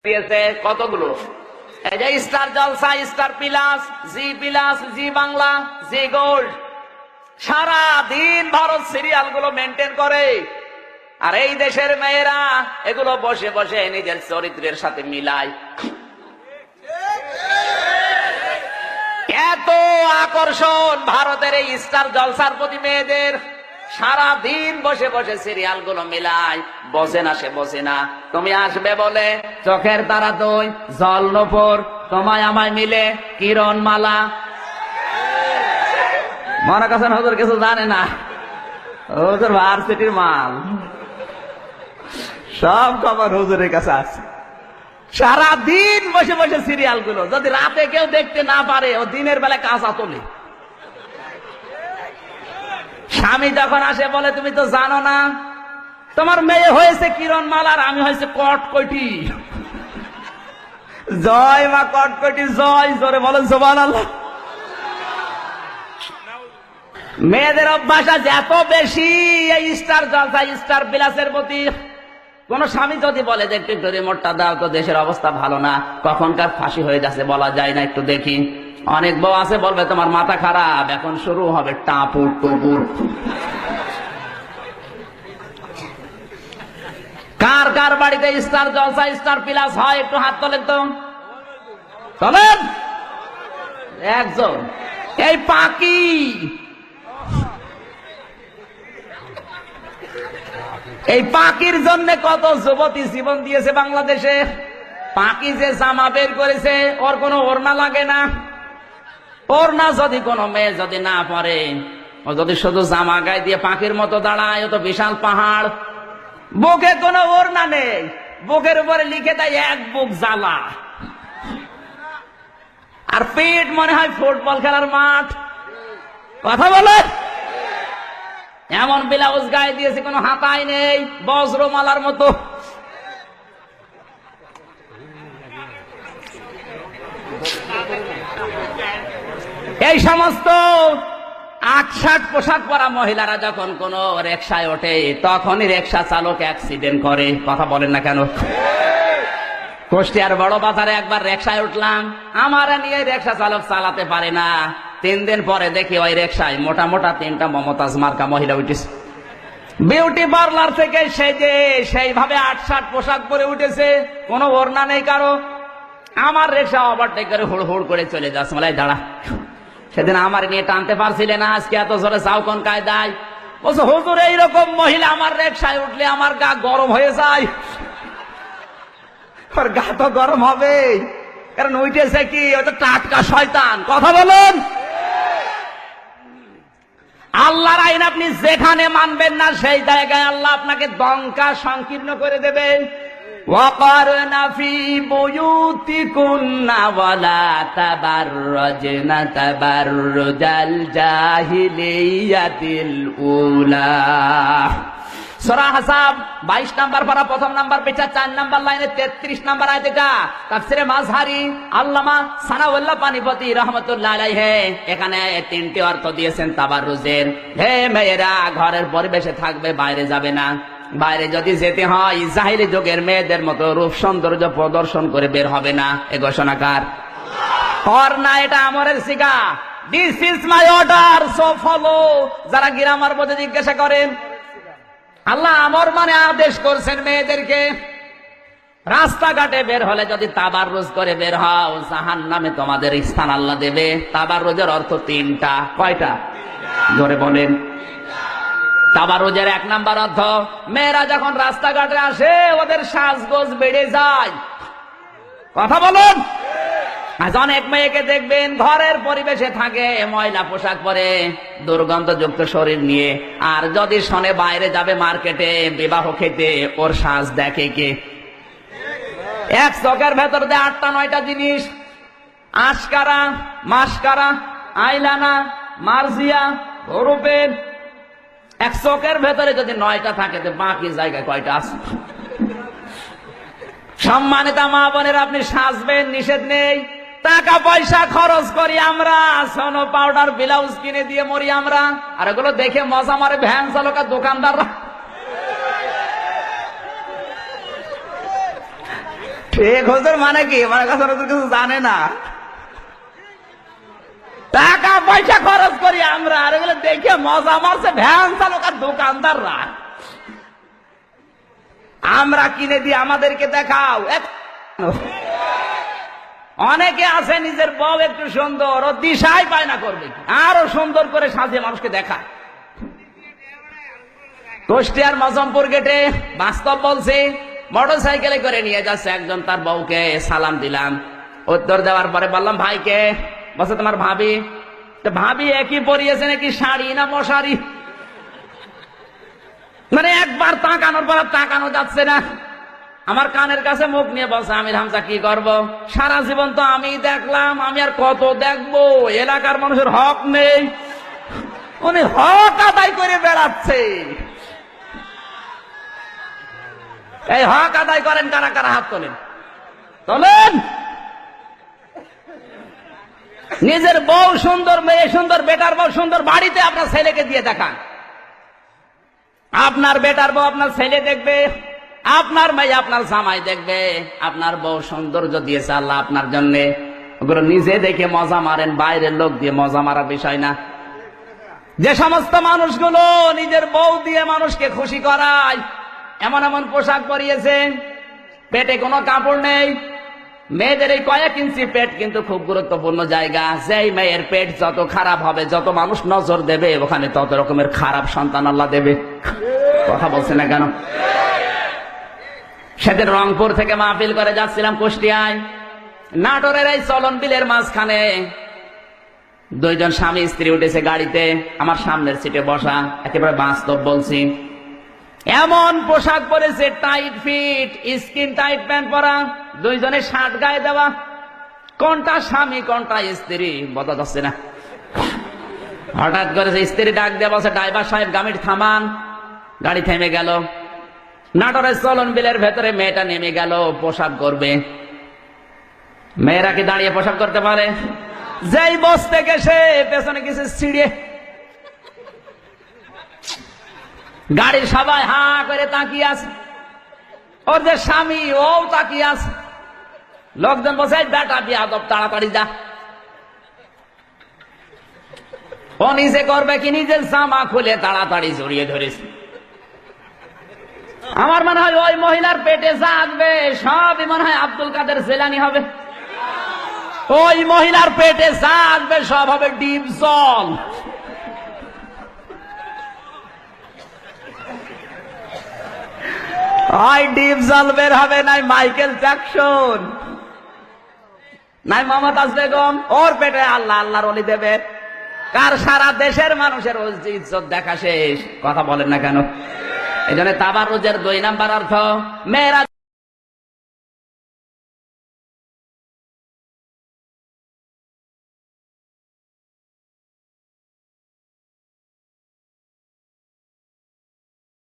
দিয়েছে কতগুলো, এই যে স্টার জলসা, স্টার প্লাস, জি প্লাস, জি বাংলা, জি গোল্ড, সারা দিন ভারত সিরিয়াল গুলো মেনটেন করে। আর এই দেশের মেয়েরা এগুলো বসে বসে নিজের চরিত্রের সাথে মিলায়। এত আকর্ষণ ভারতের এই স্টার জলসার প্রতি মেয়েদের, সারা দিন বসে বসে সিরিয়াল গুলো মিলায়। বসে না, সে বসে না। তুমি আসবে বলে চোখের তারা দুই, জল নূপুর, তোমায় আমায় মিলে কিরণ মালা। মনে করছেন হুজুর কিছু জানে না? হুজুর ভার্সিটির মাল, সব খবর হুজুরের কাছে আছে। সারা দিন বসে বসে সিরিয়াল গুলো, যদি রাতে কেউ দেখতে না পারে, ও দিনের বেলা কাঁচা তোলে। স্বামী যখন আসে বলে তুমি তো জানো না তোমার মেয়ে হয়েছে কিরণ মালার, আমি হয়েছে কটকটি। জয় মা কটকটি জয়, জোরে বলেন সুবহানাল্লাহ। মেয়েদের অভ্যাস আজ এত বেশি এই স্টার জলসা, স্টার বিলাসের প্রতি। কোন স্বামী যদি বলে যে একটু রিমোটটা দাও তো, দেশের অবস্থা ভালো না, কখনকার ফাঁসি হয়ে যাচ্ছে বলা যায় না, একটু দেখি। অনেক বউ আছে বলবে তোমার মাথা খারাপ, এখন শুরু হবে টাপুর টুপুর। কার কার বাড়িতে স্টার জলসা, স্টার প্লাস হয় একটু হাত তোলেন তো, তোলেন। একজন এই পাকি, এই পাকির জন্য কত যুবতী জীবন দিয়েছে বাংলাদেশে। পাকি যে জামা বের করেছে, ওর কোনো ওড়না লাগে না। ওড়না যদি কোনো মেয়ে যদি না পরে, ও যদি শুধু জামা গায়ে দিয়ে পাখির মতো দাঁড়ায়, ও তো বিশাল পাহাড়। বুকে কোনো ওড়না নেই, বুকের উপরে লিখে দেয় এক বুক জ্বালা, আর পেট মনে হয় ফুটবল খেলার মাঠ। কথা বলে এমন ব্লাউজ গায়ে দিয়েছে, কোনো হাতাই নেই, বজ্রমালার মতো। এই সমস্ত আটশাট পোশাক পরা মহিলারা যখন কোন রিকশায় ওঠে, তখনই রিকশা চালক অ্যাক্সিডেন্ট করে। কথা বলেন না কেন? কুষ্টিয়ার বড় বাজারে একবার রিকশায় উঠলাম, আমার নিয়ে রিকশা চালক চালাতে পারে না। 3 দিন পরে দেখি ওই রিকশায় মোটা মোটা 3টা মমতাজ মার্কা মহিলা উঠেছে। বিউটি পার্লার থেকে সেজে সেইভাবে আটশাট পোশাক পরে উঠেছে, কোনো ওড়না নেই কারো। আমার রিকশা ওভারটেক করে হুড় হুড় করে চলে যাচ্ছে। বলে দাঁড়া, সেদিন আমার নিয়ে টানতে পারছিলে না, আজকে এত জোরে যাও কোন কায়দায়? বলছে হুজুর এইরকম মহিলা আমার রিকশায় উঠলে আমার গা গরম হয়ে যায়। ওর গা তো গরম হবে, কারণ উঠেছে কি, ওই তো টাটকা শয়তান। কথা বলুন। আল্লাহর আইন আপনি যেখানে মানবেন না, সেই জায়গায় আল্লাহ আপনাকে দঙ্কা সংকীর্ণ করে দেবেন। ওয়াকারনা ফি বুয়ুতিকুন্না ওয়ালা তাবাররাজনা তাবাররুজাল জাহিলিয়াতিল উলা। সূরা আহজাব 22 নাম্বার পারা, 1 নাম্বার পেজা 4 নাম্বার লাইনে 33 নাম্বার আয়াত। এটা তাফসীরে মাযহারি আল্লামা সানাউল্লাহ পানিপতি রাহমাতুল্লাহ আলাইহি এখানে 3টি অর্থ দিয়েছেন তাবাররুজের। হে মেয়েরা, ঘরের পরিবেশে থাকবে, বাইরে যাবে না। বাইরে যদি যেতে হয়, জাহিলি যুগের মেয়েদের মতো রূপ সৌন্দর্য প্রদর্শন করে বের হবে না। এ ঘোষণাকার কর না, এটা আমরের সিগা। This is my order, so follow. যারা গ্রামার বোঝে জিজ্ঞাসা করেন, আল্লাহ আমর মানে আদেশ করছেন মেয়েদেরকে। রাস্তাঘাটে বের হলে যদি তাবাররুজ করে বের হও, জাহান্নামে তোমাদের স্থান আল্লাহ দেবে। তাবাররুজের অর্থ 3টা। কয়টা? জোরে বলেন। তাবাররুজের 1 নাম্বার অর্থ, মেয়েরা যখন রাস্তাঘাটে আসে ওদের সাজগোজ বেড়ে যায়। কথা বলুন। আজ অনেক মেয়েকে দেখবেন ঘরের পরিবেশে থাকে, ময়লা পোশাক পরে, দুর্গন্ধযুক্ত শরীর নিয়ে। আর যদি শোনে বাইরে যাবে মার্কেটে বিবাহ খেতে, ওর সাজ দেখে কে? এক চোখের ভেতর দিয়ে 8টা-9টা জিনিস, আশকারা, মাস্কারা, আইলানা, মার্জিয়া, রূপের। এক চোখের ভেতরে যদি 9টা থাকে, তো বাকি জায়গায় কয়টা আছে? সম্মানিত মা বোনের, আপনি সাজবেন, নিষেধ নেই। টাকা পয়সা খরচ করি আমরা, সোনো পাউডার ব্লাউজ কিনে দিয়ে মরি আমরা, আর এগুলো দেখে মজা মারে ভ্যান চালক আর দোকানদাররা। শেখ হুজুর মানে কি? মানে কাছে কিছু জানে না। টাকা পয়সা খরচ করি আমরা, আর এগুলো দেখে মজা মারছে ভ্যান চালক আর দোকানদাররা। আমরা কিনে দিই, আমাদেরকে দেখাও। অনেকে আছে নিজের বউ একটু সুন্দর, ও দিশাই পায় না করবে আরো সুন্দর করে সাজিয়ে মানুষকে দেখায়। কুষ্টিয়ার মজমপুর গেটে বাস্তব বলছি, মোটর সাইকেলে করে নিয়ে যাচ্ছে একজন তার বউকে। সালাম দিলাম, উত্তর দেওয়ার পরে বললাম ভাইকে। বলছে তোমার ভাবি। ভাবি একই পরিয়েছে নাকি শাড়ি না মশারি? মানে একবার তাকানোর পর তাকানো যাচ্ছে না। আমার কানের কাছে মুখ নিয়ে বলছে আমির হামজা কি করব? সারা জীবন তো আমি দেখলাম, আমি আর কত দেখবো? এলাকার মানুষের হক নেই, উনি হক আদায় করে বেড়াচ্ছে। এই হক আদায় করেন কারা কারা? হাত তোলেন, তোলেন। নিজের বউ সুন্দর, মেয়ে সুন্দর, বেটার বউ সুন্দর, বাড়িতে আপনার ছেলেকে দিয়ে দেখান। আপনার বেটার বউ আপনার ছেলে দেখবে, আপনার মেয়ে আপনার জামাই দেখবে। আপনার বউ সৌন্দর্য দিয়েছে আল্লাহ আপনার জন্য, ওগুলো নিজে দেখে মজা মারেন, বাইরের লোক দিয়ে মজা মারার বিষয় না। যে সমস্ত মানুষগুলো নিজের বউ দিয়ে মানুষকে খুশি করায়, এমন এমন পোশাক পরিয়েছে, পেটে কোনো কাপড় নেই। মেয়েদের এই কয়েক ইঞ্চি পেট কিন্তু খুব গুরুত্বপূর্ণ জায়গা। যেই মেয়ের পেট যত খারাপ হবে, যত মানুষ নজর দেবে, ওখানে তত রকমের খারাপ সন্তান আল্লাহ দেবে। কথা বলছে না কেন? সেদিন রংপুর থেকে মাহফিল করে যাচ্ছিলাম কুষ্টিয়ায়, নাটোরের এই চলন বিলের মাঝখানে দুইজন স্বামী স্ত্রী উঠেছে গাড়িতে, আমার সামনের সিটে বসা। একেবারে বাস্তব বলছি, এমন পোশাক পরেছে, tight fit, skin tight pant পরা, দুইজনে শার্ট গায়ে দেওয়া। কোনটা স্বামী কোনটা স্ত্রী বোঝা যাচ্ছে না। হঠাৎ করে স্ত্রী ডাক দেওয়া বলছে ড্রাইভার সাহেব গাড়ি থামান। গাড়ি থেমে গেল। নাটোরের চলন বিলের ভেতরে মেয়েটা নেমে গেল পোশাক করবে। মেয়েরা কি দাঁড়িয়ে পোশাক করতে পারে? যেই বসতে গেছে পেছনে কিছু ছিড়ে, গাড়ির সবাই হা করে তাকিয়ে আছে, ওর যে স্বামী ও তাকিয়ে আছে। লোকজন বসে বেটা বিয়াদব, তাড়াতাড়ি যা। ও নিজে করবে কি? নিজের জামা খুলে তাড়াতাড়ি জড়িয়ে ধরেছে। আমার মনে হয় ওই মহিলার পেটে যা আসবে সবই মনে হয় আব্দুল কাদের জিলানী হবে। ওই মহিলার পেটে যা আসবে সব হবে ডিপ জল। হয় ডিপ জল বের হবে, নাই মাইকেল জ্যাকসন, নাই মমতাজ বেগম। ওর পেটে আল্লাহ আল্লাহর ওলি দেবে। কার? সারা দেশের মানুষের ইজ্জত দেখা শেষ। কথা বলেন না কেন? এই জন্য তাবাররুজের 2 নাম্বার অর্থ, মেয়েরা